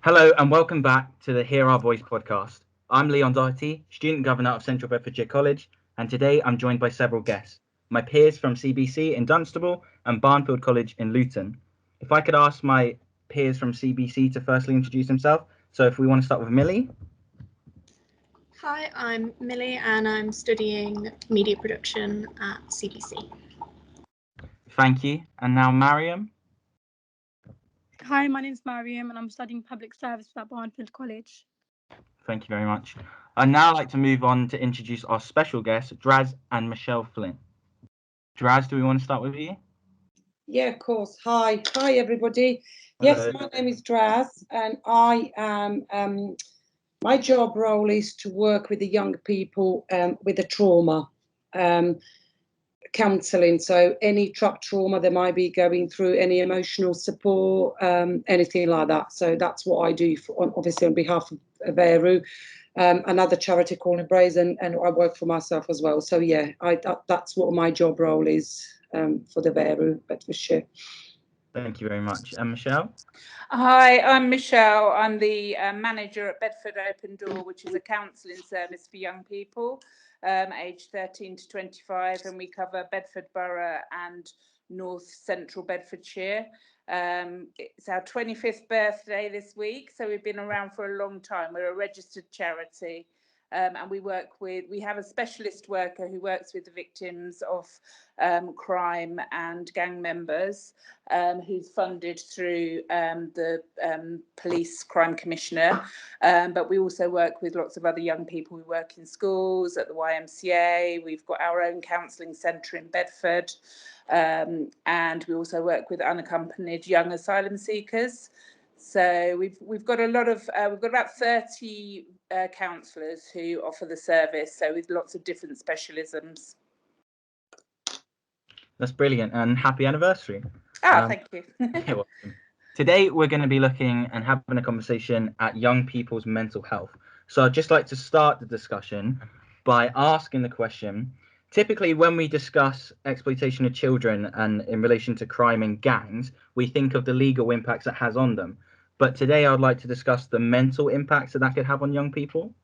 Hello and welcome back to the Hear Our Voice podcast. I'm Leon Doherty, Student Governor of Central Bedfordshire College, and today I'm joined by several guests, my peers from CBC in Dunstable and Barnfield College in Luton. If I could ask my peers from CBC to firstly introduce themselves. So if we want to start with Millie. Hi, I'm Millie and I'm studying media production at CBC. Thank you. And now Mariam. Hi, my name's Mariam and I'm studying public service at Barnfield College. Thank you very much. I'd now like to move on to introduce our special guests, Draz and Michele Flynn. Draz, do we want to start with you? Yeah, of course. Hi everybody. Hello. Yes, my name is Draz and I am, my job role is to work with the young people with the trauma counselling. So any trauma they might be going through, any emotional support, anything like that. So that's what I do, obviously on behalf of VERU, another charity called Embrace, and I work for myself as well. So yeah, that's what my job role is for the VERU, Bedfordshire. Thank you very much. And Michele? Hi, I'm Michele. I'm the manager at Bedford Open Door, which is a counselling service for young people aged 13 to 25, and we cover Bedford Borough and North Central Bedfordshire. It's our 25th birthday this week, so we've been around for a long time. We're a registered charity. And we have a specialist worker who works with the victims of crime and gang members, who's funded through the police crime commissioner. But we also work with lots of other young people. We work in schools, at the YMCA. We've got our own counselling centre in Bedford. And we also work with unaccompanied young asylum seekers. So we've got a lot of we've got about 30 counsellors who offer the service, so with lots of different specialisms. That's brilliant, and happy anniversary. Thank you. You're welcome. Today we're going to be looking and having a conversation at young people's mental health. So I'd just like to start the discussion by asking the question, typically when we discuss exploitation of children and in relation to crime and gangs, we think of the legal impacts it has on them. But today I'd like to discuss the mental impacts that could have on young people.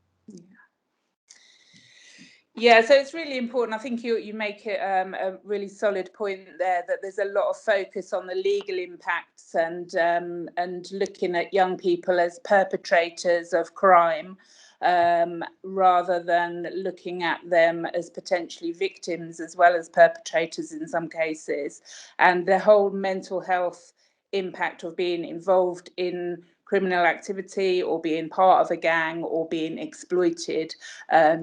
Yeah, so it's really important. I think you make it a really solid point there, that there's a lot of focus on the legal impacts and looking at young people as perpetrators of crime, rather than looking at them as potentially victims as well as perpetrators in some cases. And the whole mental health impact of being involved in criminal activity or being part of a gang or being exploited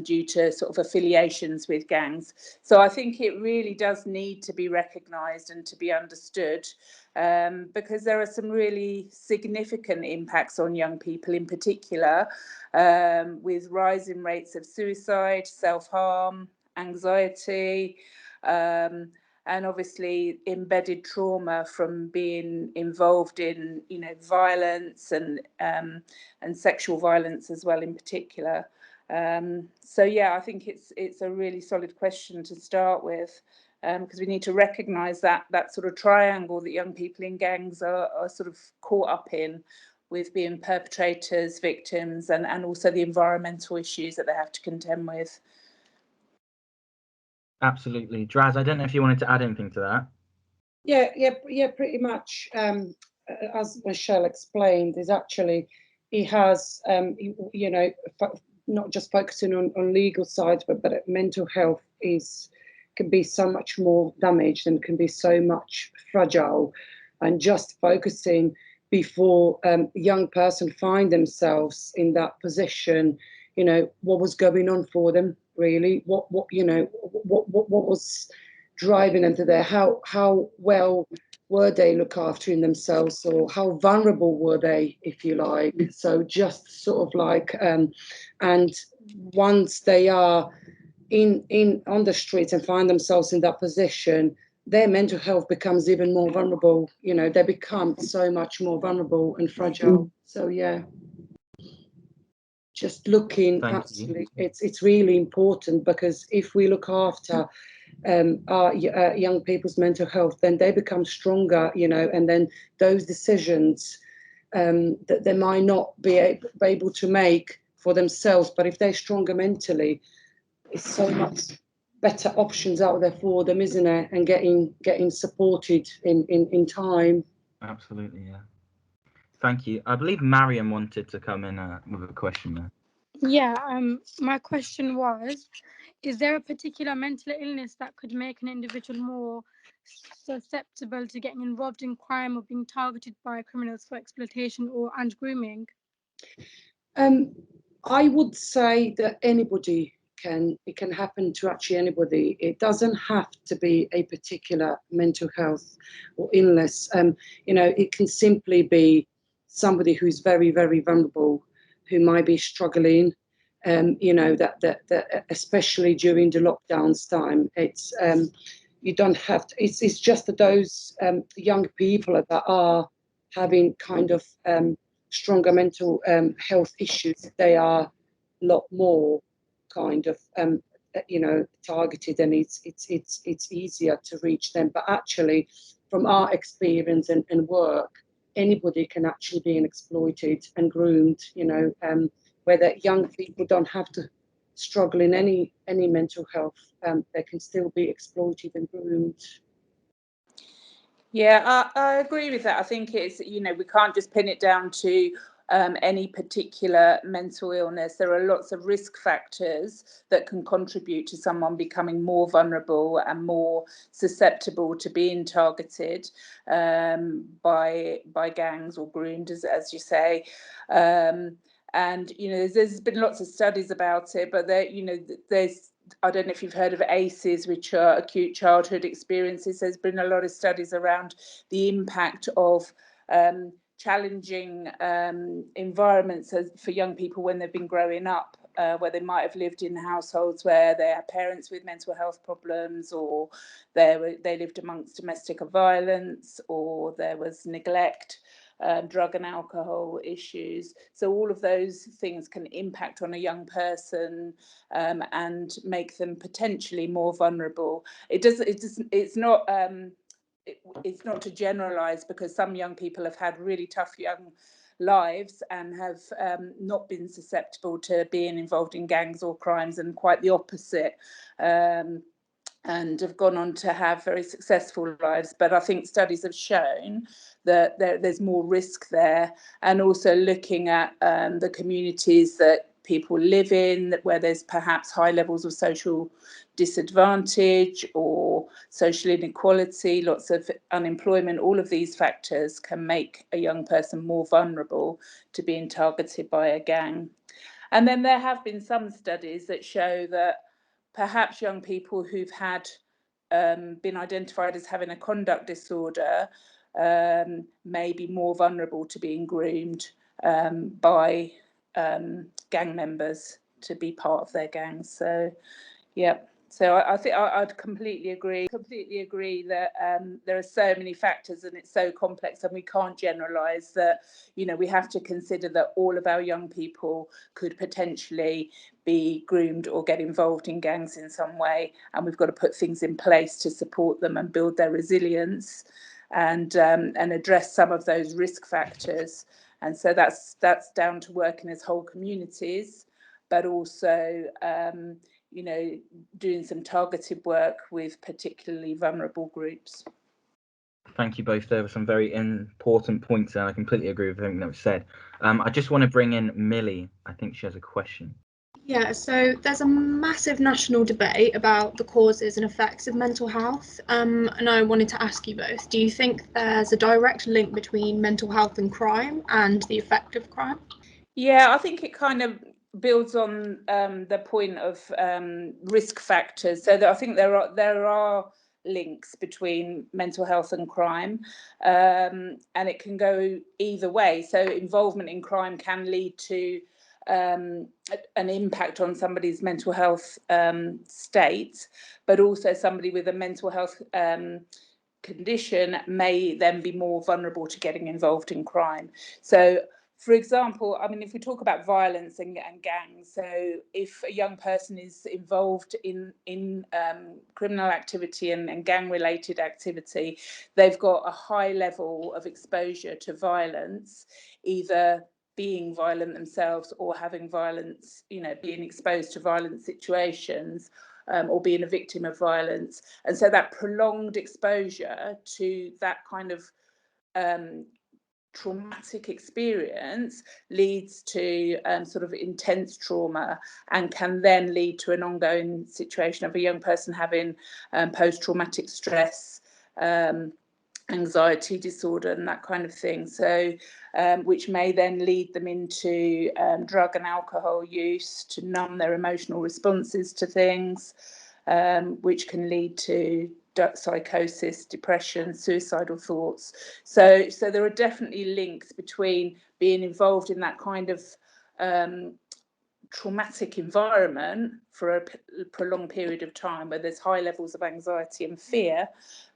due to sort of affiliations with gangs. So I think it really does need to be recognised and to be understood, because there are some really significant impacts on young people in particular, with rising rates of suicide, self-harm, anxiety, and obviously embedded trauma from being involved in, violence and sexual violence as well in particular. So yeah, I think it's a really solid question to start with, because we need to recognise that sort of triangle that young people in gangs are sort of caught up in, with being perpetrators, victims, and also the environmental issues that they have to contend with. Absolutely. Draz, I don't know if you wanted to add anything to that. Yeah, pretty much. As Michele explained, is actually he has, not just focusing on legal side, but mental health can be so much more damaged and can be so much fragile, and just focusing before a young person find themselves in that position, what was going on for them, really, what was driving them to there, how well were they look after themselves, or how vulnerable were they, if you like. So just sort of like, and once they are in on the streets and find themselves in that position, their mental health becomes even more vulnerable. They become so much more vulnerable and fragile. So yeah, just looking, absolutely, it's really important, because if we look after our young people's mental health, then they become stronger, and then those decisions that they might not be able to make for themselves. But if they're stronger mentally, it's so much better options out there for them, isn't it? And getting supported in time. Absolutely, yeah. Thank you. I believe Mariam wanted to come in with a question there. Yeah, my question was, is there a particular mental illness that could make an individual more susceptible to getting involved in crime or being targeted by criminals for exploitation and grooming? I would say that it can happen to actually anybody. It doesn't have to be a particular mental health or illness. It can simply be somebody who's very, very vulnerable, who might be struggling. That especially during the lockdowns time, it's you don't have to. It's just that those young people that are having kind of stronger mental health issues, they are a lot more kind of targeted, and it's easier to reach them. But actually, from our experience and work, anybody can actually be exploited and groomed. Whether young people don't have to struggle in any mental health, they can still be exploited and groomed. Yeah, I agree with that. I think it's, we can't just pin it down to any particular mental illness. There are lots of risk factors that can contribute to someone becoming more vulnerable and more susceptible to being targeted by gangs or groomed, as you say. And there's been lots of studies about it, but there's I don't know if you've heard of ACEs, which are acute childhood experiences. There's been a lot of studies around the impact of challenging environments for young people when they've been growing up, where they might have lived in households where they had parents with mental health problems, or they lived amongst domestic violence, or there was neglect. Drug and alcohol issues. So all of those things can impact on a young person and make them potentially more vulnerable. It's not to generalize, because some young people have had really tough young lives and have not been susceptible to being involved in gangs or crimes, and quite the opposite. And have gone on to have very successful lives. But I think studies have shown that there's more risk there, and also looking at the communities that people live in, where there's perhaps high levels of social disadvantage or social inequality, lots of unemployment. All of these factors can make a young person more vulnerable to being targeted by a gang. And then there have been some studies that show that perhaps young people who've had been identified as having a conduct disorder may be more vulnerable to being groomed by gang members to be part of their gangs. So, yeah. So I think I'd completely agree that there are so many factors, and it's so complex, and we can't generalise that. We have to consider that all of our young people could potentially be groomed or get involved in gangs in some way, and we've got to put things in place to support them and build their resilience and address some of those risk factors. And so that's down to working as whole communities, but also doing some targeted work with particularly vulnerable groups. Thank you both. There were some very important points, and I completely agree with everything that was said. I just want to bring in Millie. I think she has a question. Yeah, so there's a massive national debate about the causes and effects of mental health, and I wanted to ask you both, do you think there's a direct link between mental health and crime and the effect of crime? Yeah, I think it kind of builds on the point of risk factors. So that I think there are links between mental health and crime, and it can go either way. So involvement in crime can lead to an impact on somebody's mental health state, but also somebody with a mental health condition may then be more vulnerable to getting involved in crime. So For example, I mean, if we talk about violence and gangs, so if a young person is involved in criminal activity and gang-related activity, they've got a high level of exposure to violence, either being violent themselves or having violence, you know, being exposed to violent situations, or being a victim of violence. And so that prolonged exposure to that kind of traumatic experience leads to sort of intense trauma, and can then lead to an ongoing situation of a young person having post-traumatic stress, anxiety disorder and that kind of thing. So which may then lead them into drug and alcohol use to numb their emotional responses to things, which can lead to psychosis, depression, suicidal thoughts. So there are definitely links between being involved in that kind of traumatic environment for a prolonged period of time, where there's high levels of anxiety and fear,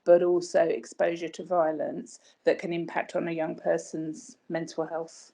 but also exposure to violence that can impact on a young person's mental health.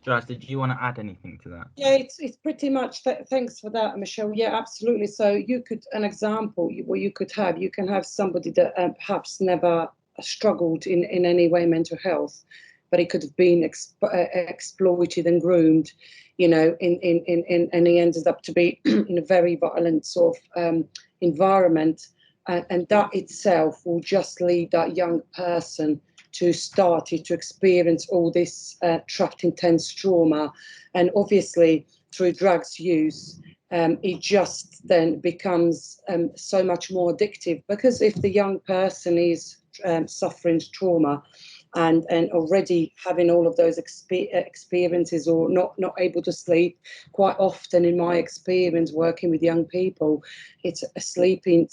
Draz, did you want to add anything to that? Yeah, it's pretty much, thanks for that, Michele. Yeah, absolutely. So you could, an example, what you can have somebody that perhaps never struggled in any way mental health, but he could have been exploited and groomed, you know, and he ended up to be in a very violent sort of environment, and that itself will just lead that young person to start to experience all this trapped intense trauma. And obviously through drugs use, it just then becomes so much more addictive, because if the young person is suffering trauma and already having all of those experiences, or not able to sleep, quite often in my experience working with young people, it's a sleeping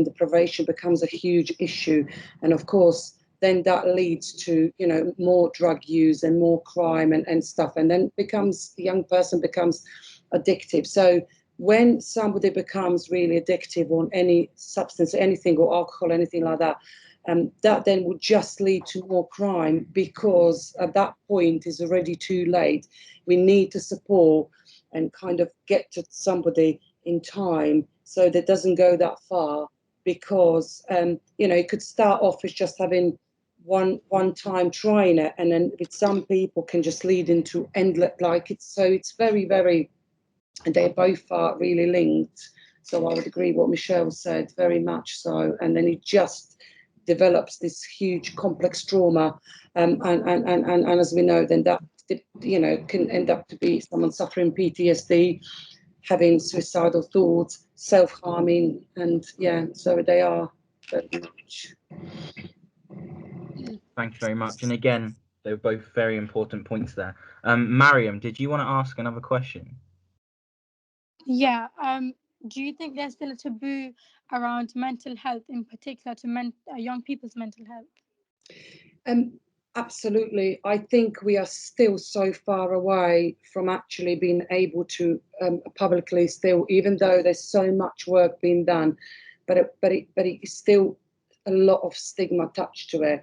deprivation becomes a huge issue. And of course then that leads to, you know, more drug use and more crime and stuff, and then the young person becomes addictive. So when somebody becomes really addictive on any substance, anything, or alcohol, anything like that, that then would just lead to more crime, because at that point is already too late. We need to support and kind of get to somebody in time so that it doesn't go that far, because you know, it could start off as just having one time trying it, and then with some people can just lead into endless, like it's very, very, and they both are really linked. So I would agree what Michele said, very much so. And then it just develops this huge complex trauma, and as we know, then that, you know, can end up to be someone suffering PTSD, having suicidal thoughts, self-harming, and yeah, so they are very much. Thanks very much. And again, they were both very important points there. Mariam, did you want to ask another question? Yeah. Do you think there's still a taboo around mental health, in particular to young people's mental health? Absolutely. I think we are still so far away from actually being able to publicly still, even though there's so much work being done, but it is still a lot of stigma attached to it,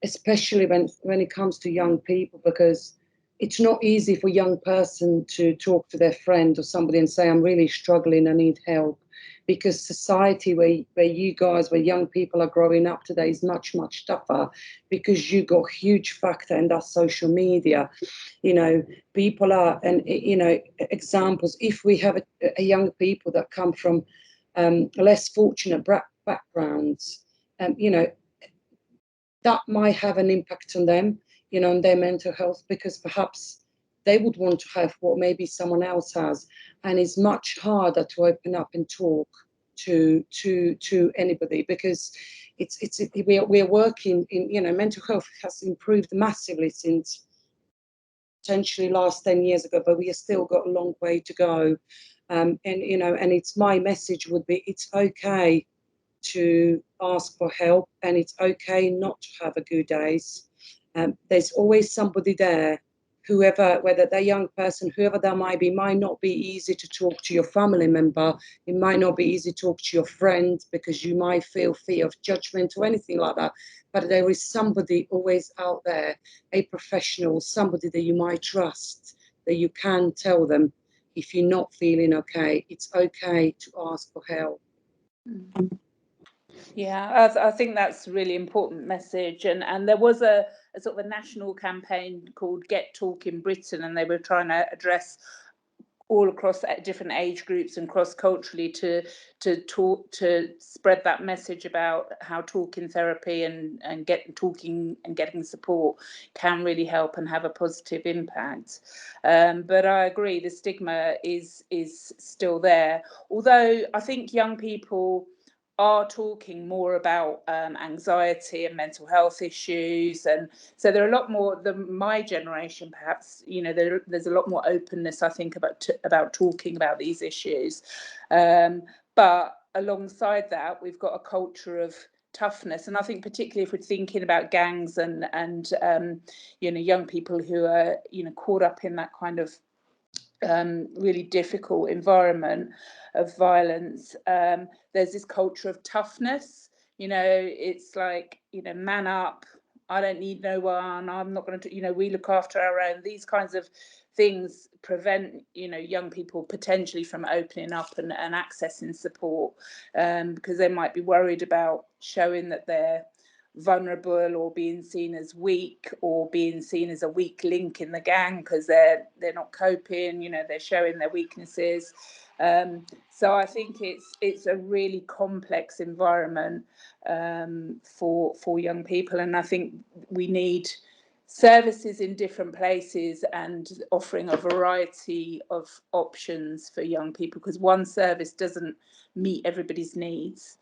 especially when it comes to young people, because it's not easy for a young person to talk to their friend or somebody and say, I'm really struggling, I need help. Because society where young people are growing up today is much, much tougher, because you got huge factor in that social media. You know, people are, and you know, examples, if we have a young people that come from less fortunate backgrounds, you know, that might have an impact on them, you know, on their mental health, because perhaps they would want to have what maybe someone else has, and it's much harder to open up and talk to anybody, because we're working in, you know, mental health has improved massively since potentially last 10 years ago, but we have still got a long way to go. And you know, and it's my message would be, it's okay to ask for help, and it's okay not to have a good days. There's always somebody there whoever, whether they're young person, whoever that might be, might not be easy to talk to your family member. It might not be easy to talk to your friend because you might feel fear of judgment or anything like that. But there is somebody always out there, a professional, somebody that you might trust, that you can tell them if you're not feeling okay. It's okay to ask for help. Yeah, I think that's a really important message. And there was a sort of a national campaign called Get Talk in Britain, and they were trying to address all across different age groups and cross-culturally to spread that message about how talking therapy and talking and getting support can really help and have a positive impact. But I agree, the stigma is still there. Although I think young people are talking more about anxiety and mental health issues, and so there are a lot more than my generation, perhaps. You know, there's a lot more openness, I think, about talking about these issues. But alongside that, we've got a culture of toughness, and I think particularly if we're thinking about gangs and you know, young people who are, you know, caught up in that kind of really difficult environment of violence, there's this culture of toughness. You know, it's like, you know, man up, I don't need no one, I'm not going to, you know, we look after our own. These kinds of things prevent, you know, young people potentially from opening up and accessing support, because they might be worried about showing that they're vulnerable or being seen as weak or being seen as a weak link in the gang because they're not coping, you know, they're showing their weaknesses. So I think it's a really complex environment for young people, and I think we need services in different places and offering a variety of options for young people, because one service doesn't meet everybody's needs.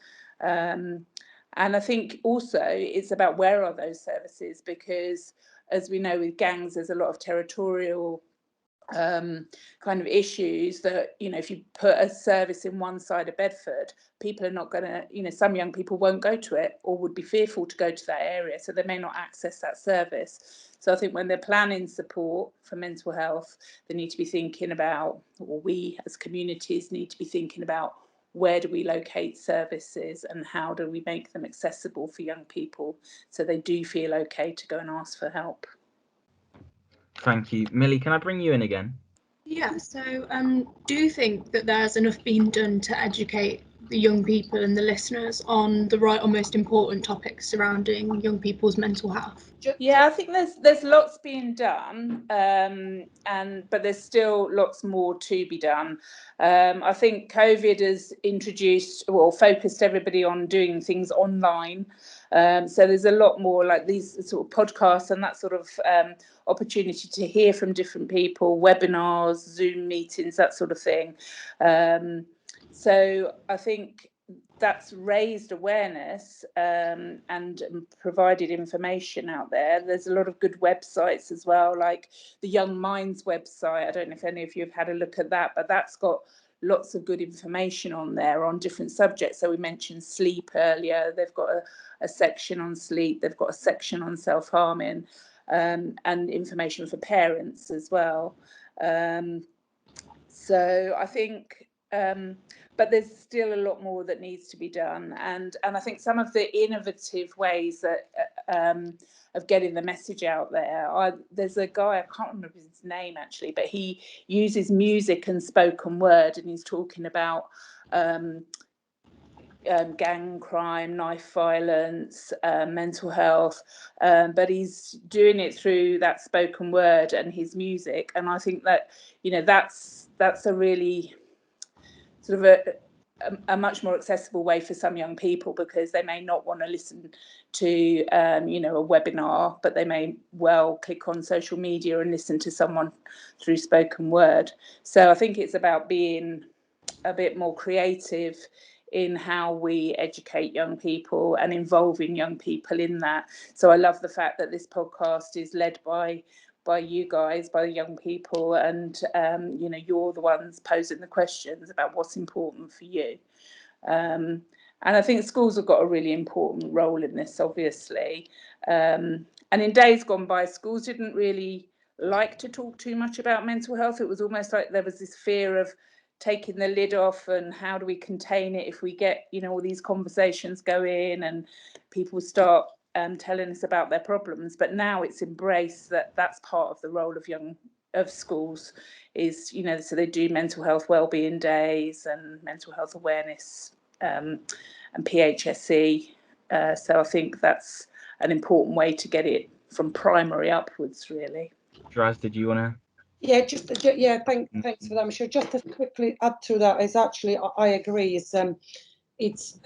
And I think also it's about where are those services, because as we know with gangs, there's a lot of territorial kind of issues that, you know, if you put a service in one side of Bedford, people are not going to, you know, some young people won't go to it or would be fearful to go to that area, so they may not access that service. So I think when they're planning support for mental health, they need to be thinking about, or we as communities need to be thinking about, where do we locate services and how do we make them accessible for young people so they do feel okay to go and ask for help. Thank you. Millie, can I bring you in again? Yeah, so do you think that there's enough being done to educate the young people and the listeners on the right or most important topics surrounding young people's mental health? Yeah, I think there's lots being done, but there's still lots more to be done. I think COVID has focused everybody on doing things online. So there's a lot more like these sort of podcasts and that sort of opportunity to hear from different people, webinars, Zoom meetings, that sort of thing. So I think that's raised awareness and provided information out there. There's a lot of good websites as well, like the Young Minds website. I don't know if any of you have had a look at that, but that's got lots of good information on there on different subjects. So we mentioned sleep earlier. They've got a section on sleep. They've got a section on self-harming, and information for parents as well. So I think, but there's still a lot more that needs to be done, and I think some of the innovative ways that of getting the message out there. There's a guy, I can't remember his name actually, but he uses music and spoken word, and he's talking about gang crime, knife violence, mental health, but he's doing it through that spoken word and his music. And I think that, you know, that's a really sort of a much more accessible way for some young people, because they may not want to listen to you know, a webinar, but they may well click on social media and listen to someone through spoken word. So I think it's about being a bit more creative in how we educate young people and involving young people in that. So I love the fact that this podcast is led by you guys, by the young people, and you know, you're the ones posing the questions about what's important for you. And I think schools have got a really important role in this, obviously. And in days gone by, schools didn't really like to talk too much about mental health. It was almost like there was this fear of taking the lid off, and how do we contain it if we get, you know, all these conversations go in and people start telling us about their problems. But now it's embraced that that's part of the role of schools, is, you know, so they do mental health wellbeing days and mental health awareness and PHSE. So I think that's an important way to get it from primary upwards, really. Draz, did you want to? Yeah, thanks for that, Michele. Just to quickly add to that, is actually I agree. It's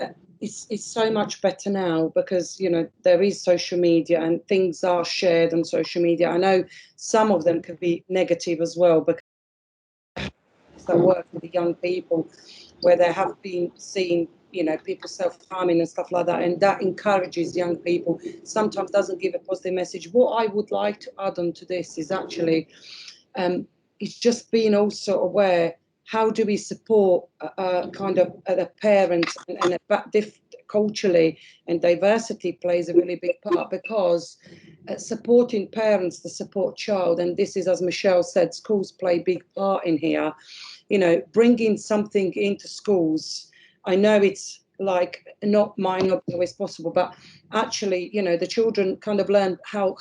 so much better now, because, you know, there is social media and things are shared on social media. I know some of them can be negative as well, because that work with the young people, where they have been seeing, you know, people self-harming and stuff like that, and that encourages young people, sometimes doesn't give a positive message. What I would like to add on to this is actually it's just being also aware, how do we support kind of the parents, and culturally, and diversity plays a really big part, because supporting parents to support child, and this is, as Michele said, schools play a big part in here, you know, bringing something into schools. I know it's like might not be always possible, but actually, you know, the children kind of learn how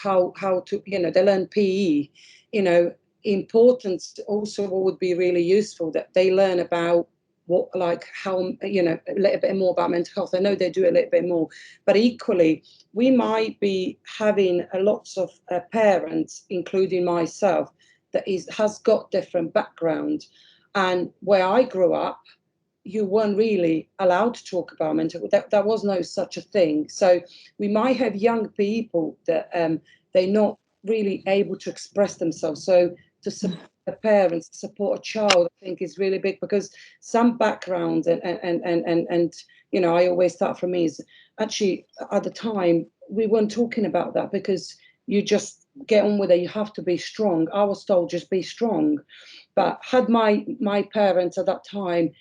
to, you know, they learn PE, you know, importance also would be really useful, that they learn about what, like, how, you know, a little bit more about mental health. I know they do a little bit more, but equally we might be having lots of parents, including myself, that has got different background, and where I grew up, you weren't really allowed to talk about mental health. There was no such a thing. So we might have young people that they're not really able to express themselves. So to support the parents, to support a child, I think is really big, because some backgrounds and you know, I always start from me, is actually at the time we weren't talking about that, because you just get on with it. You have to be strong. I was told just be strong. But had my parents at that time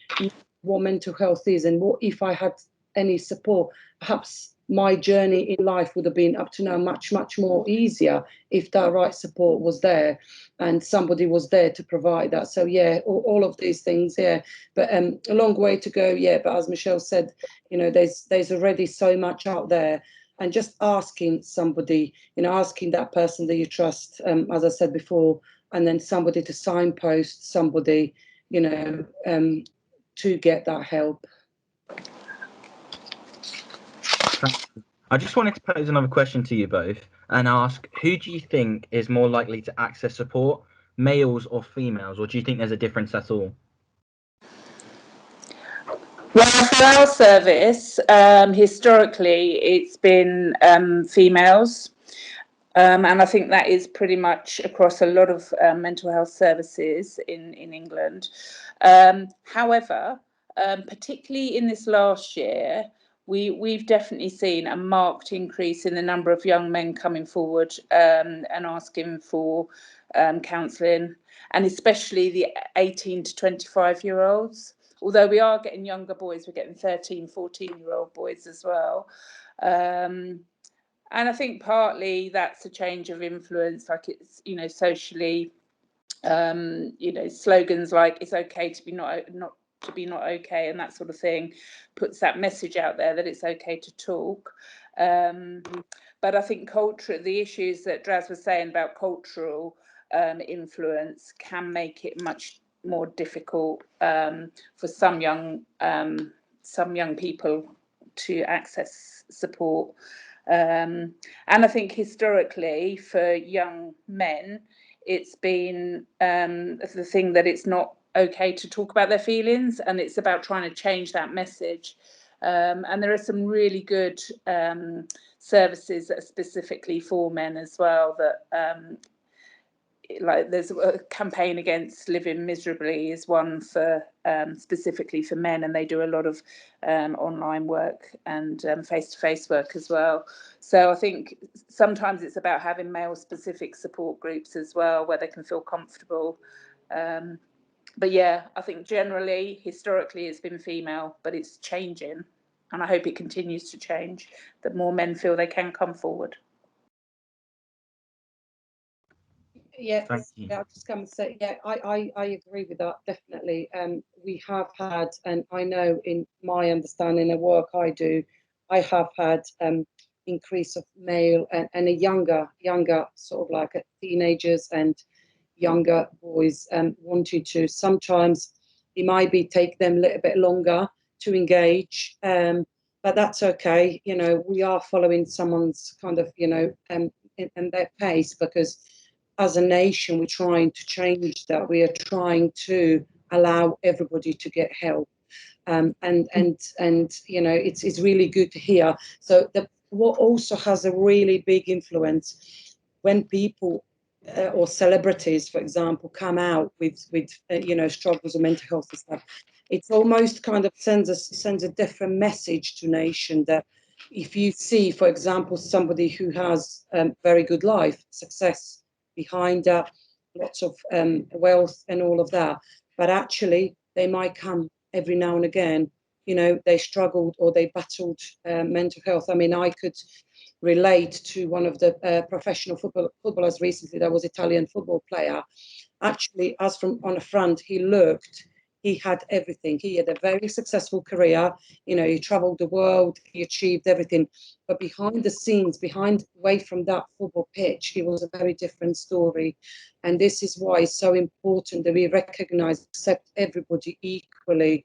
what mental health is, and what if I had any support, perhaps my journey in life would have been up to now much more easier, if that right support was there and somebody was there to provide that. So yeah, all of these things, yeah, but a long way to go, yeah, but as Michele said, you know, there's already so much out there, and just asking somebody, you know, asking that person that you trust, as I said before, and then somebody to signpost somebody, you know, to get that help. I just wanted to pose another question to you both and ask, who do you think is more likely to access support, males or females, or do you think there's a difference at all? Well, for our service, historically, it's been females. And I think that is pretty much across a lot of mental health services in England. However, particularly in this last year, we've definitely seen a marked increase in the number of young men coming forward and asking for counselling, and especially the 18 to 25-year-olds. Although we are getting younger boys, we're getting 13, 14-year-old boys as well. And I think partly that's a change of influence, like it's, you know, socially, you know, slogans like "it's okay to be not okay" and that sort of thing puts that message out there that it's okay to talk. But I think the issues that Draz was saying about cultural influence can make it much more difficult for some young people to access support. And I think historically for young men, it's been the thing that it's not okay to talk about their feelings, and it's about trying to change that message. And there are some really good services that are specifically for men as well, that like there's a campaign against living miserably is one for specifically for men, and they do a lot of online work and face-to-face work as well. So I think sometimes it's about having male specific support groups as well, where they can feel comfortable. But yeah, I think generally historically it's been female, but it's changing, and I hope it continues to change, that more men feel they can come forward. Yeah, Thank you. I just come and say, yeah, I agree with that, definitely. We have had, and I know in my understanding of work I do, I have had increase of male and a younger sort of like teenagers and younger boys wanting to. Sometimes it might be take them a little bit longer to engage, but that's okay. You know, we are following someone's kind of, you know, in their pace, because as a nation we're trying to change that. We are trying to allow everybody to get help, and you know, it's really good to hear. So what also has a really big influence when people or celebrities, for example, come out with you know, struggles of mental health and stuff, it's almost kind of sends a different message to nation, that if you see, for example, somebody who has very good life, success behind lots of wealth and all of that, but actually they might come every now and again, you know, they struggled or they battled mental health. I mean, I could relate to one of the professional footballers recently, that was Italian football player. Actually, as from on the front, he had everything. He had a very successful career. You know, he traveled the world, he achieved everything. But behind the scenes, away from that football pitch, it was a very different story. And this is why it's so important that we recognize, accept everybody equally.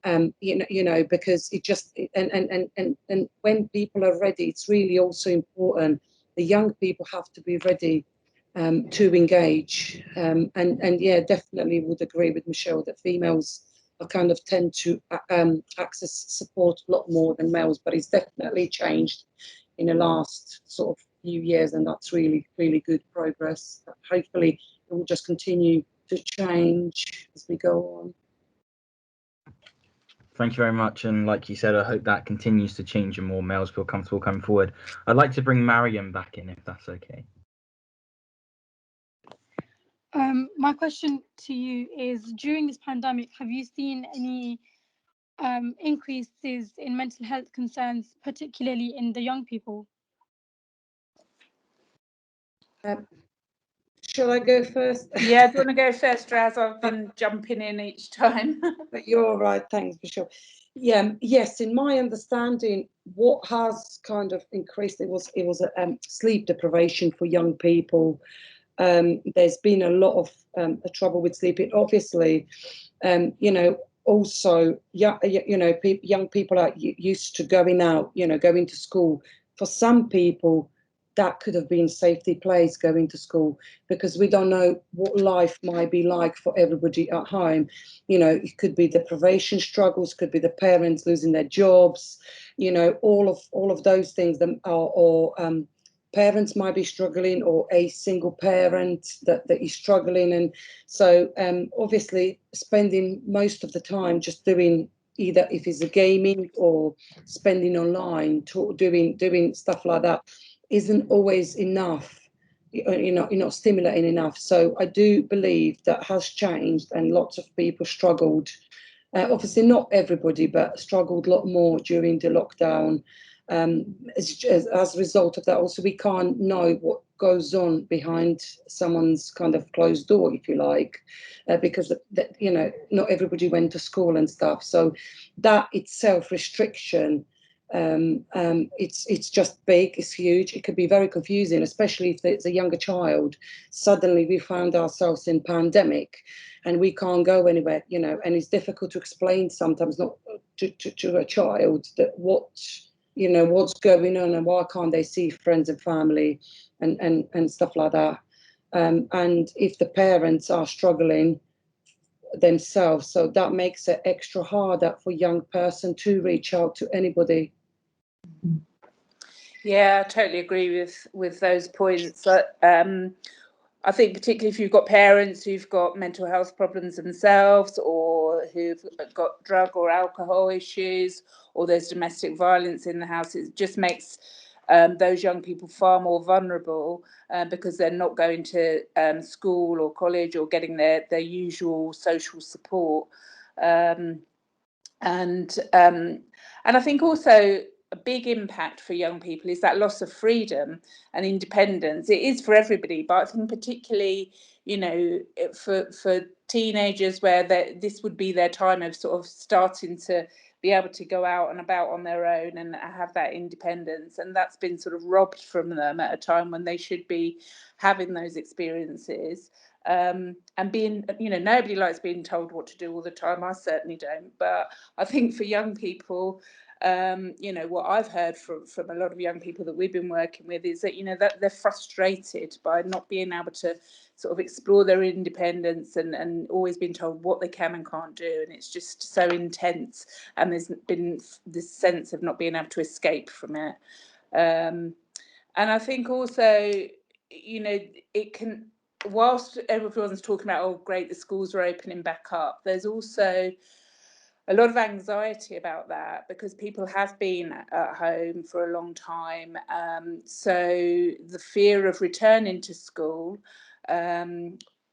You know, because it just, and when people are ready, it's really also important. The young people have to be ready to engage. And yeah, definitely would agree with Michele that females are kind of tend to access support a lot more than males, but it's definitely changed in the last sort of few years, and that's really, really good progress. Hopefully it will just continue to change as we go on. Thank you very much. And like you said, I hope that continues to change and more males feel comfortable coming forward. I'd like to bring Mariam back in, if that's okay. My question to you is, during this pandemic, have you seen any increases in mental health concerns, particularly in the young people? Shall I go first? Yeah, do you want to go first, Draz? I've been jumping in each time. But you're all right, thanks, Michele. Yeah, yes, in my understanding, what has kind of increased, it was sleep deprivation for young people. There's been a lot of trouble with sleeping, obviously. You know, also, you know, young people are used to going out, you know, going to school. For some people, that could have been safety place, going to school, because we don't know what life might be like for everybody at home. You know, it could be deprivation struggles, could be the parents losing their jobs, you know, all of those things that are, or parents might be struggling, or a single parent that is struggling. And so obviously spending most of the time just doing, either if it's a gaming or spending online, doing stuff like that, isn't always enough. You're not stimulating enough. So I do believe that has changed, and lots of people struggled. Obviously not everybody, but struggled a lot more during the lockdown. As a result of that, also we can't know what goes on behind someone's kind of closed door, if you like, because you know, not everybody went to school and stuff. So that itself, restriction, it's just big, it's huge. It could be very confusing, especially if it's a younger child. Suddenly we found ourselves in pandemic and we can't go anywhere, you know, and it's difficult to explain sometimes, not to a child, that you know, what's going on and why can't they see friends and family and stuff like that. And if the parents are struggling themselves, so that makes it extra harder for young person to reach out to anybody. Yeah, I totally agree with those points. I think particularly if you've got parents who've got mental health problems themselves, or who've got drug or alcohol issues, or there's domestic violence in the house, it just makes those young people far more vulnerable, because they're not going to school or college or getting their usual social support. And I think also a big impact for young people is that loss of freedom and independence. It is for everybody, but I think particularly, you know, for teenagers where this would be their time of sort of starting to be able to go out and about on their own and have that independence, and that's been sort of robbed from them at a time when they should be having those experiences. And being, you know, nobody likes being told what to do all the time. I certainly don't. But I think for young people, you know, what I've heard from a lot of young people that we've been working with is that, you know, that they're frustrated by not being able to sort of explore their independence and always being told what they can and can't do. And it's just so intense. And there's been this sense of not being able to escape from it. And I think also, you know, it can, whilst everyone's talking about, oh, great, the schools are opening back up, there's also a lot of anxiety about that because people have been at home for a long time. So the fear of returning to school,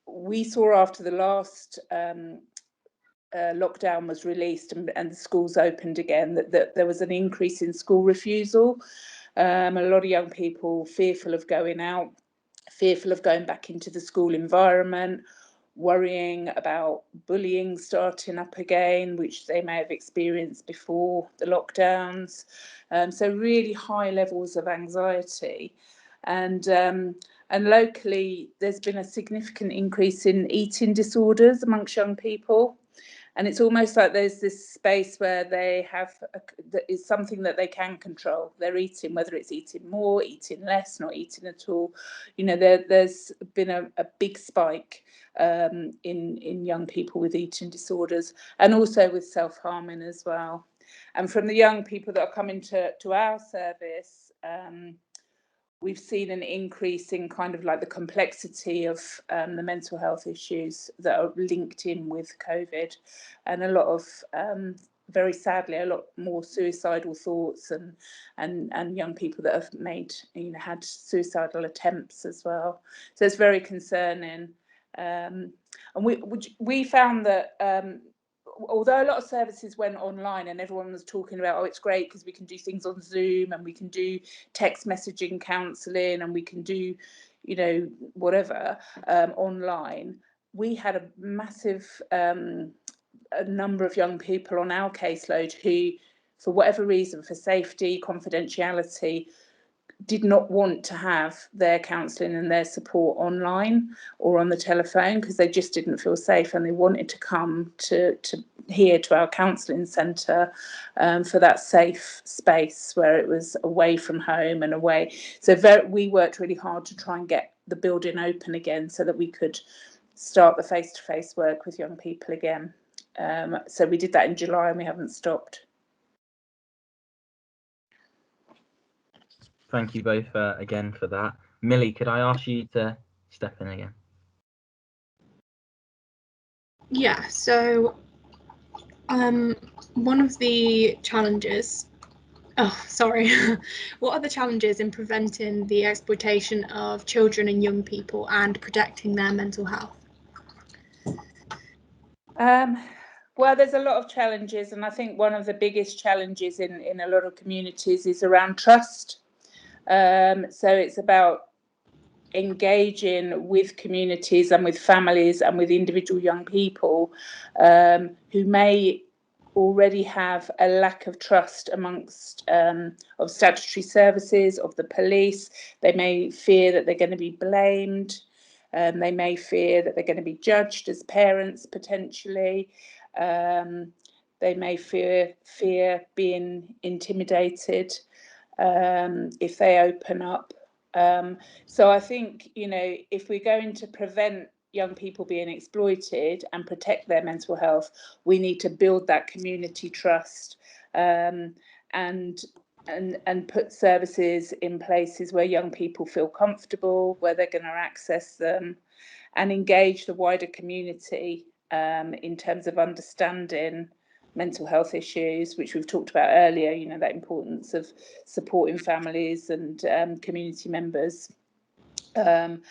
we saw after the last lockdown was released and the schools opened again, that there was an increase in school refusal. A lot of young people fearful of going out, fearful of going back into the school environment, worrying about bullying starting up again, which they may have experienced before the lockdowns. So really high levels of anxiety. And locally, there's been a significant increase in eating disorders amongst young people. And it's almost like there's this space where they have that is something that they can control. They're eating, whether it's eating more, eating less, not eating at all. You know, there's been a big spike in young people with eating disorders and also with self-harming as well. And from the young people that are coming to our service, we've seen an increase in kind of like the complexity of the mental health issues that are linked in with COVID, and a lot of, very sadly, a lot more suicidal thoughts and young people that have made, you know, had suicidal attempts as well. So it's very concerning. And we found that although a lot of services went online and everyone was talking about, oh, it's great because we can do things on Zoom and we can do text messaging counselling and we can do, you know, whatever online, we had a massive a number of young people on our caseload who, for whatever reason, for safety, confidentiality, did not want to have their counselling and their support online or on the telephone because they just didn't feel safe, and they wanted to come to here to our counselling centre for that safe space where it was away from home and away. So we worked really hard to try and get the building open again so that we could start the face-to-face work with young people again. So we did that in July and we haven't stopped. Thank you both again for that. Millie, could I ask you to step in again? Yeah, so one of the challenges, what are the challenges in preventing the exploitation of children and young people and protecting their mental health? Well, there's a lot of challenges, and I think one of the biggest challenges in a lot of communities is around trust. So it's about engaging with communities and with families and with individual young people who may already have a lack of trust amongst of statutory services, of the police. They may fear that they're going to be blamed. They may fear that they're going to be judged as parents potentially. They may fear being intimidated if they open up. So I think, you know, if we're going to prevent young people being exploited and protect their mental health, we need to build that community trust and put services in places where young people feel comfortable, where they're going to access them, and engage the wider community in terms of understanding mental health issues, which we've talked about earlier, you know, that importance of supporting families and community members and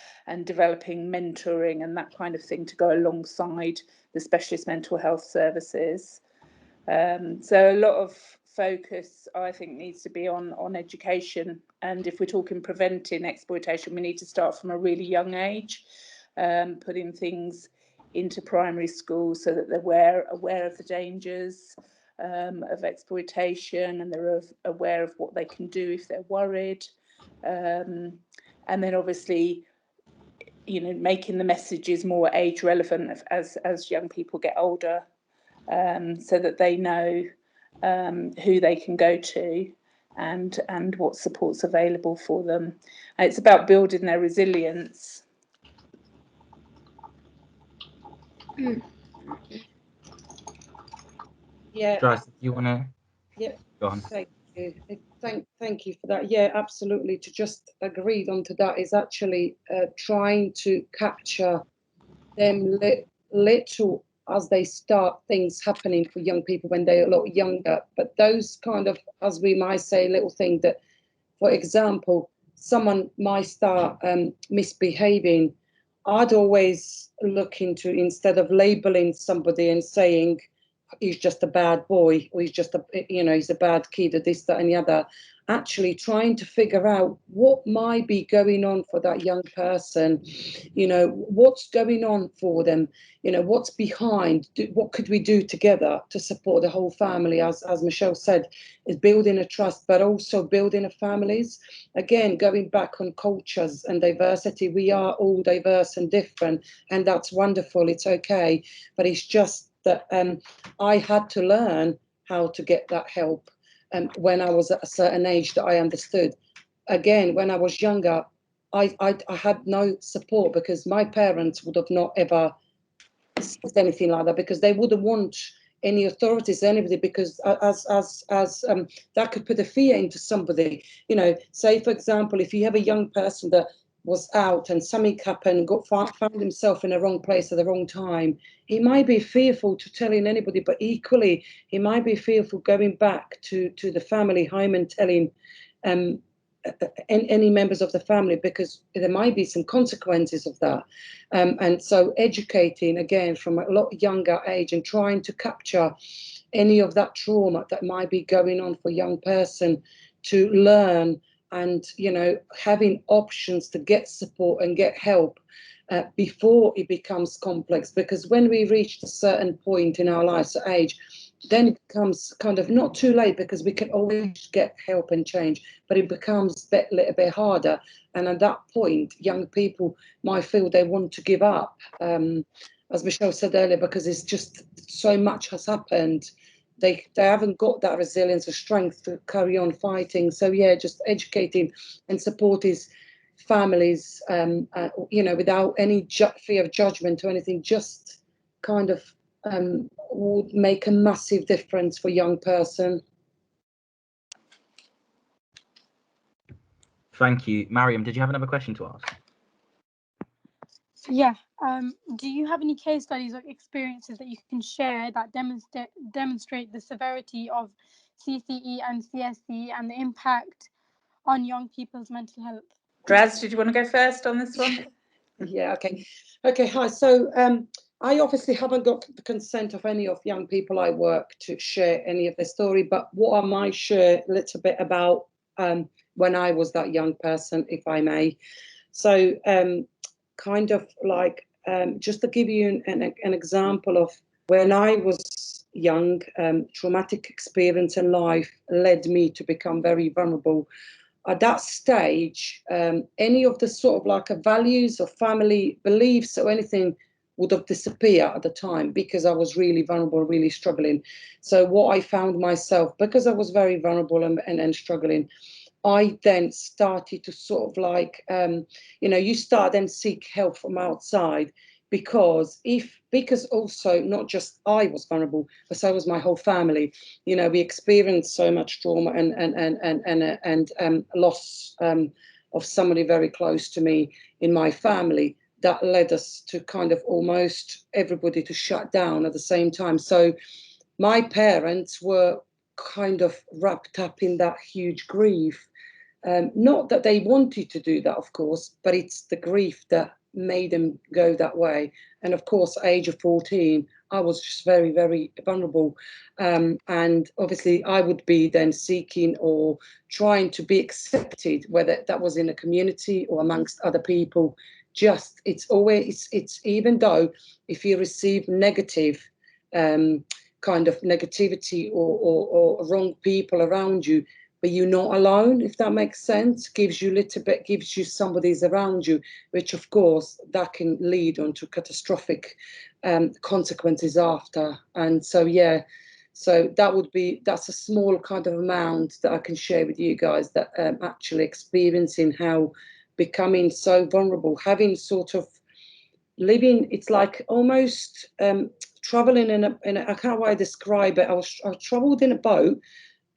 developing mentoring and that kind of thing to go alongside the specialist mental health services. So a lot of focus, I think, needs to be on education. And if we're talking preventing exploitation, we need to start from a really young age, putting things into primary school so that they're aware of the dangers of exploitation, and they're aware of what they can do if they're worried. And then obviously, you know, making the messages more age relevant as young people get older, so that they know who they can go to and what support's available for them. And it's about building their resilience. Yeah. Draz, do you want to? Yeah. Go on. Thank you. Thank you for that. Yeah, absolutely. To just agree onto that is actually trying to capture them little as they start things happening for young people when they're a lot younger. But those kind of, as we might say, little things that, for example, someone might start misbehaving, I'd always look into, instead of labeling somebody and saying he's just a bad boy, or he's just he's a bad kid, or this, that, and the other, actually trying to figure out what might be going on for that young person, what's going on for them, what's behind, what could we do together to support the whole family, as Michele said, is building a trust, but also building a families. Again, going back on cultures and diversity, we are all diverse and different, and that's wonderful, it's okay, but it's just that I had to learn how to get that help when I was at a certain age that I understood. Again, when I was younger, I had no support, because my parents would have not ever said anything like that, because they wouldn't want any authorities, anybody, because as that could put a fear into somebody. Say, for example, if you have a young person that was out and something happened, found himself in the wrong place at the wrong time, he might be fearful to telling anybody, but equally he might be fearful going back to the family home and telling any members of the family, because there might be some consequences of that. And so educating, again, from a lot younger age, and trying to capture any of that trauma that might be going on for a young person to learn, and having options to get support and get help before it becomes complex. Because when we reach a certain point in our lives, age, then it becomes kind of not too late, because we can always get help and change, but it becomes a little bit harder. And at that point, young people might feel they want to give up, as Michele said earlier, because it's just so much has happened. They haven't got that resilience or strength to carry on fighting. So yeah, just educating and supporting families, without any fear of judgment or anything, just kind of would make a massive difference for a young person. Thank you. Mariam, did you have another question to ask? Yeah. Do you have any case studies or experiences that you can share that demonstrate the severity of CCE and CSE and the impact on young people's mental health? Draz, did you want to go first on this one? Yeah, okay, hi. So I obviously haven't got the consent of any of young people I work to share any of their story, but what I might share a little bit about when I was that young person, if I may. So kind of like, just to give you an example of when I was young, traumatic experience in life led me to become very vulnerable. At that stage, any of the sort of like values or family beliefs or anything would have disappeared at the time, because I was really vulnerable, really struggling. So what I found myself, because I was very vulnerable and struggling, I then started to sort of like, you start then seek help from outside, because also not just I was vulnerable, but so was my whole family. We experienced so much trauma and loss of somebody very close to me in my family, that led us to kind of almost everybody to shut down at the same time. So my parents were kind of wrapped up in that huge grief. Not that they wanted to do that, of course, but it's the grief that made them go that way. And of course, age of 14, I was just very, very vulnerable. And obviously I would be then seeking or trying to be accepted, whether that was in a community or amongst other people. Just, it's even though if you receive negative kind of negativity or wrong people around you, but you're not alone, if that makes sense, gives you somebody's around you, which of course that can lead on to catastrophic consequences after. And so, yeah, so that's a small kind of amount that I can share with you guys, that actually experiencing how becoming so vulnerable, having sort of living, it's like almost traveling in a I can't quite describe it. I traveled in a boat,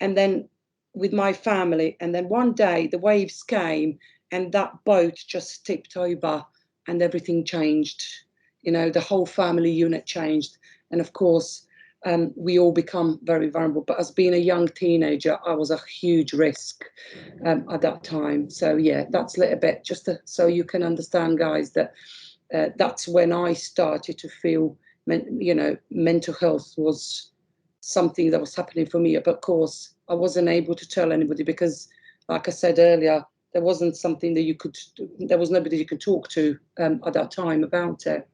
and then with my family, and then one day the waves came and that boat just tipped over and everything changed. The whole family unit changed, and of course we all become very vulnerable. But as being a young teenager, I was a huge risk at that time. So yeah, that's a little bit just so you can understand, guys, that that's when I started to feel mental health was something that was happening for me. But of course I wasn't able to tell anybody because, like I said earlier, there wasn't something that there was nobody you could talk to at that time about it.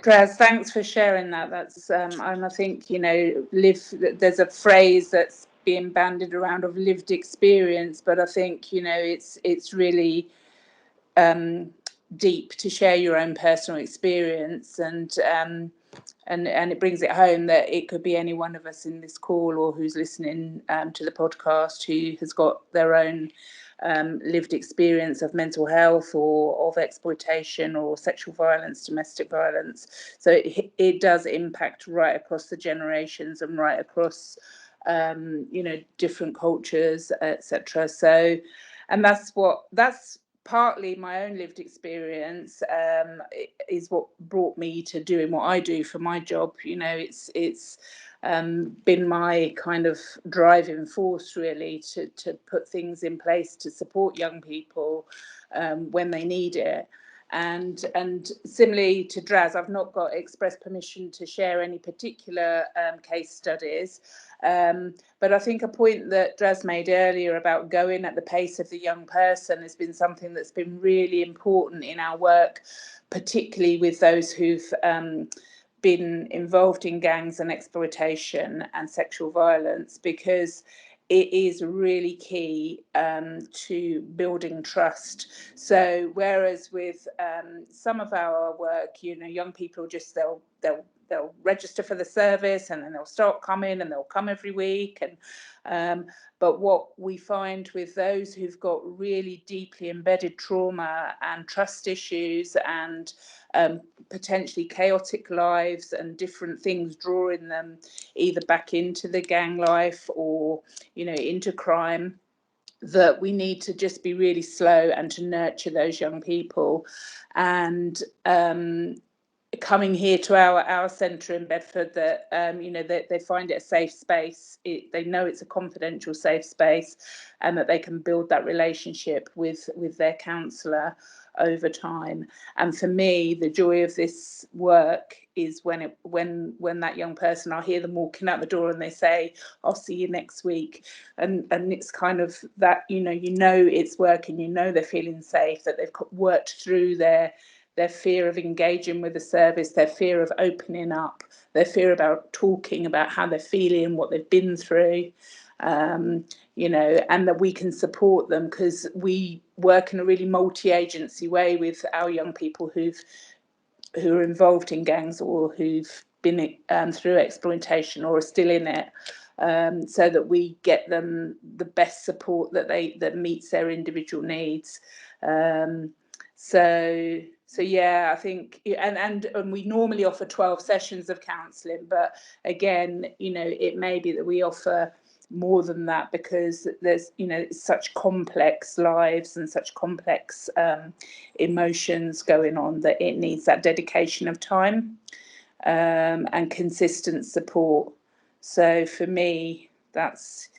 Draz, thanks for sharing that. That's and I think there's a phrase that's being bandied around of lived experience, but I think it's really deep to share your own personal experience, and it brings it home that it could be any one of us in this call or who's listening to the podcast who has got their own lived experience of mental health or of exploitation or sexual violence, domestic violence. So it does impact right across the generations and right across different cultures, etc. So, and that's partly my own lived experience is what brought me to doing what I do for my job. It's been my kind of driving force really to put things in place to support young people when they need it. And similarly to Draz, I've not got express permission to share any particular case studies. But I think a point that Draz made earlier about going at the pace of the young person has been something that's been really important in our work, particularly with those who've been involved in gangs and exploitation and sexual violence, because it is really key to building trust. So whereas with some of our work, young people just they'll register for the service and then they'll start coming and they'll come every week. And but what we find with those who've got really deeply embedded trauma and trust issues and potentially chaotic lives and different things drawing them either back into the gang life or into crime, that we need to just be really slow and to nurture those young people. And coming here to our centre in Bedford, that they find it a safe space. They know it's a confidential safe space, and that they can build that relationship with their counsellor over time. And for me, the joy of this work is when that young person, I hear them walking out the door and they say, "I'll see you next week," and it's kind of that it's working, they're feeling safe, that they've worked through their fear of engaging with the service, their fear of opening up, their fear about talking about how they're feeling, what they've been through, and that we can support them, because we work in a really multi-agency way with our young people who are involved in gangs or who've been through exploitation or are still in it, so that we get them the best support that meets their individual needs. So yeah, I think, and we normally offer 12 sessions of counselling, but again, it may be that we offer more than that, because there's such complex lives and such complex emotions going on, that it needs that dedication of time and consistent support. So for me, that's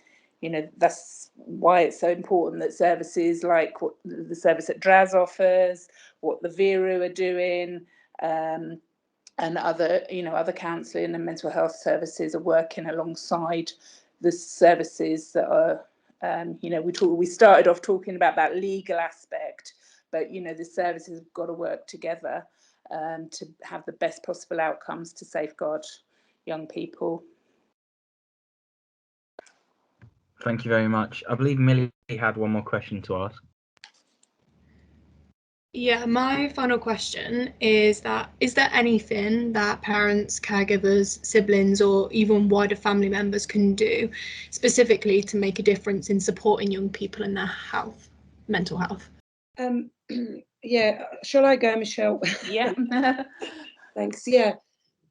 that's why it's so important that services like what the service that Draz offers, what the VERU are doing, and other counselling and mental health services are working alongside the services that are, we started off talking about that legal aspect, but the services have got to work together to have the best possible outcomes to safeguard young people. Thank you very much. I believe Millie had one more question to ask. Yeah, my final question is there anything that parents, caregivers, siblings, or even wider family members can do specifically to make a difference in supporting young people in their mental health? Yeah, shall I go, Michele? Yeah. Thanks. Yeah,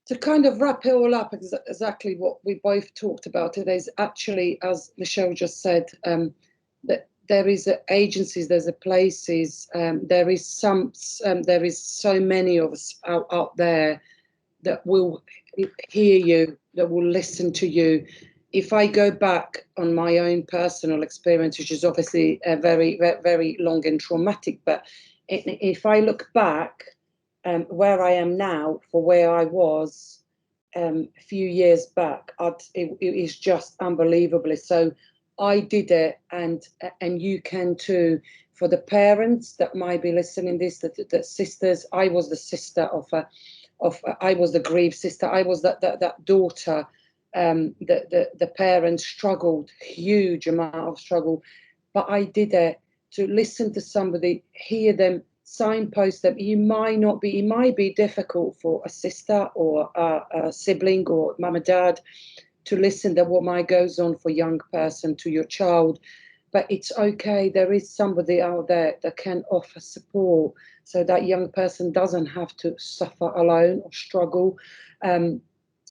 to kind of wrap it all up, exactly what we both talked about, it is actually, as Michele just said, that there is agencies, there's places, there is so many of us out there that will hear you, that will listen to you. If I go back on my own personal experience, which is obviously very, very long and traumatic, but if I look back, where I am now for where I was a few years back, it is just unbelievably. So I did it, and you can too. For the parents that might be listening this, the sisters, I was the sister I was the grieved sister. I was that daughter. The parents struggled, huge amount of struggle, but I did it to listen to somebody, hear them, signpost them. It might be difficult for a sister or a sibling or mum and dad to listen to what might goes on for a young person, to your child, but it's okay. There is somebody out there that can offer support so that young person doesn't have to suffer alone or struggle.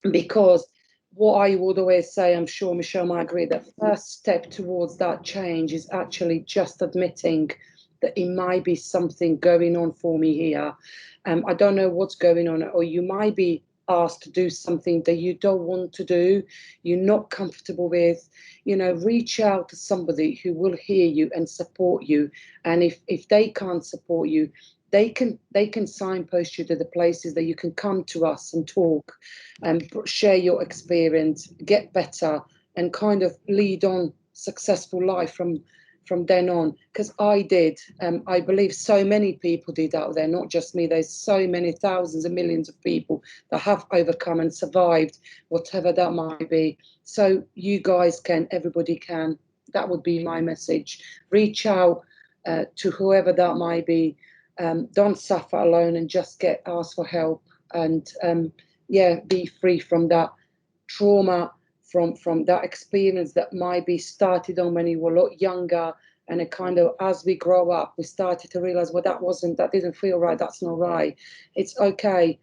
Because what I would always say, I'm sure Michele might agree, the first step towards that change is actually just admitting that it might be something going on for me here. I don't know what's going on, or you might be asked to do something that you don't want to do, you're not comfortable with. Reach out to somebody who will hear you and support you. And if they can't support you, they can signpost you to the places that you can come to us and talk and share your experience, get better, and kind of lead on successful life from then on. Because I did, I believe so many people did out there, not just me. There's so many thousands and millions of people that have overcome and survived whatever that might be. So you guys can, everybody can. That would be my message. Reach out to whoever that might be. Don't suffer alone, and just ask for help, and be free from that trauma, from that experience that might be started on when you were a lot younger. And it kind of, as we grow up, we started to realize, well, that didn't feel right, that's not right. It's okay.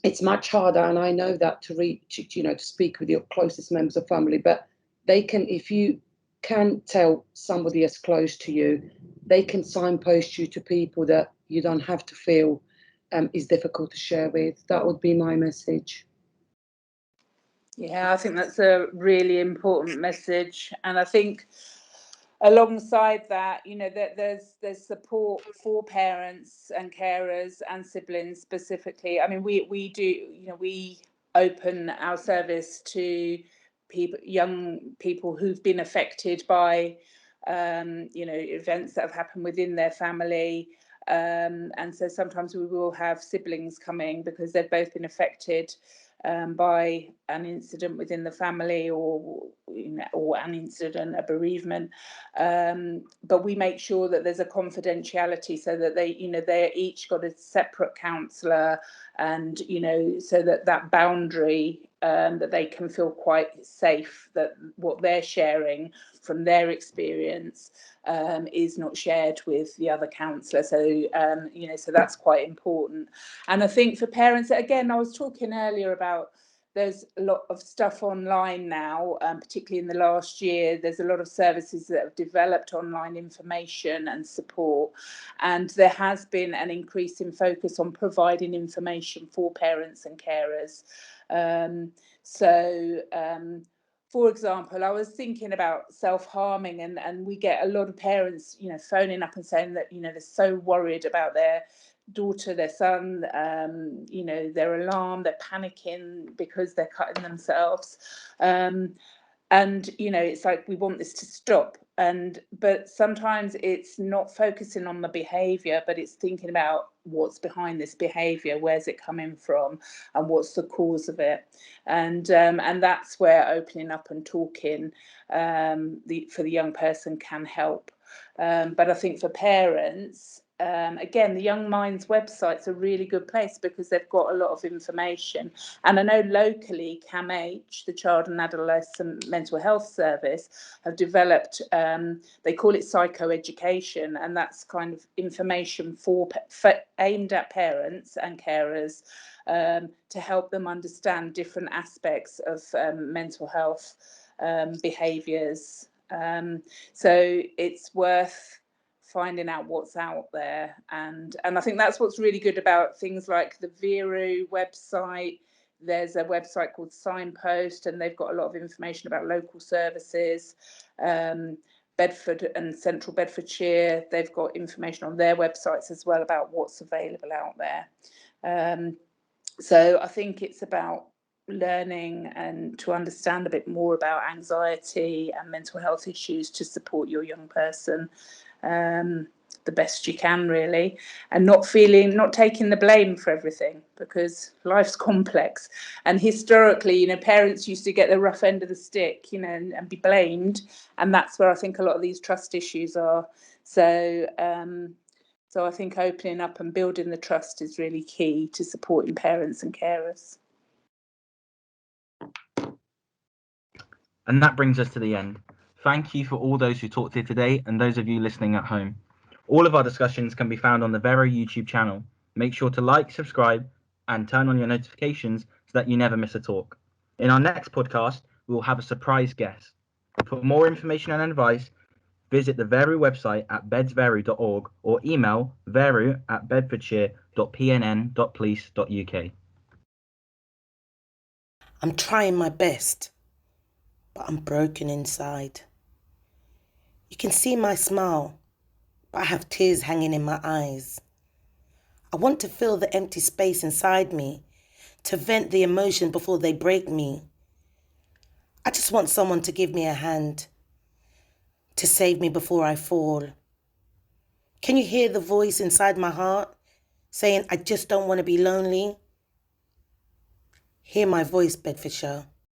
It's much harder, and I know that, to reach, to speak with your closest members of family, but they can, if you can tell somebody as close to you, they can signpost you to people that you don't have to feel is difficult to share with. That would be my message. Yeah, I think that's a really important message, and I think alongside that, that there's support for parents and carers and siblings specifically. I mean, we do, we open our service to young people who've been affected by events that have happened within their family, and so sometimes we will have siblings coming because they've both been affected by an incident within the family, or an incident, a bereavement, but we make sure that there's a confidentiality, so that they're each got a separate counsellor, and so that boundary, that they can feel quite safe, that what they're sharing from their experience is not shared with the other counsellor. So so that's quite important. And I think for parents, again, I was talking earlier about, there's a lot of stuff online now, particularly in the last year. There's a lot of services that have developed online information and support, and there has been an increase in focus on providing information for parents and carers. for example, I was thinking about self-harming, and we get a lot of parents, phoning up and saying that, they're so worried about their daughter, their son, they're alarmed, they're panicking because they're cutting themselves. And it's like, we want this to stop, but sometimes it's not focusing on the behavior, but it's thinking about what's behind this behavior, where's it coming from, and what's the cause of it. And that's where opening up and talking for the young person can help. But I think for parents, again, the Young Minds website's a really good place because they've got a lot of information. And I know locally, CAMH, the Child and Adolescent Mental Health Service, have developed, they call it psychoeducation, and that's kind of information aimed at parents and carers to help them understand different aspects of mental health behaviours. So it's worth finding out what's out there, and I think that's what's really good about things like the VERU website. There's a website called Signpost, and they've got a lot of information about local services. Bedford and Central Bedfordshire, they've got information on their websites as well about what's available out there. So I think it's about learning and to understand a bit more about anxiety and mental health issues to support your young person the best you can, really, and not taking the blame for everything, because life's complex, and historically, parents used to get the rough end of the stick, and be blamed, and that's where I think a lot of these trust issues are. So I think opening up and building the trust is really key to supporting parents and carers. And that brings us to the end. Thank you for all those who talked here today and those of you listening at home. All of our discussions can be found on the VERU YouTube channel. Make sure to like, subscribe, and turn on your notifications so that you never miss a talk. In our next podcast, we will have a surprise guest. For more information and advice, visit the VERU website at bedsveru.org or email veru@bedfordshire.pnn.police.uk. I'm trying my best, but I'm broken inside. You can see my smile, but I have tears hanging in my eyes. I want to fill the empty space inside me, to vent the emotion before they break me. I just want someone to give me a hand, to save me before I fall. Can you hear the voice inside my heart saying I just don't want to be lonely? Hear my voice, Bedfordshire.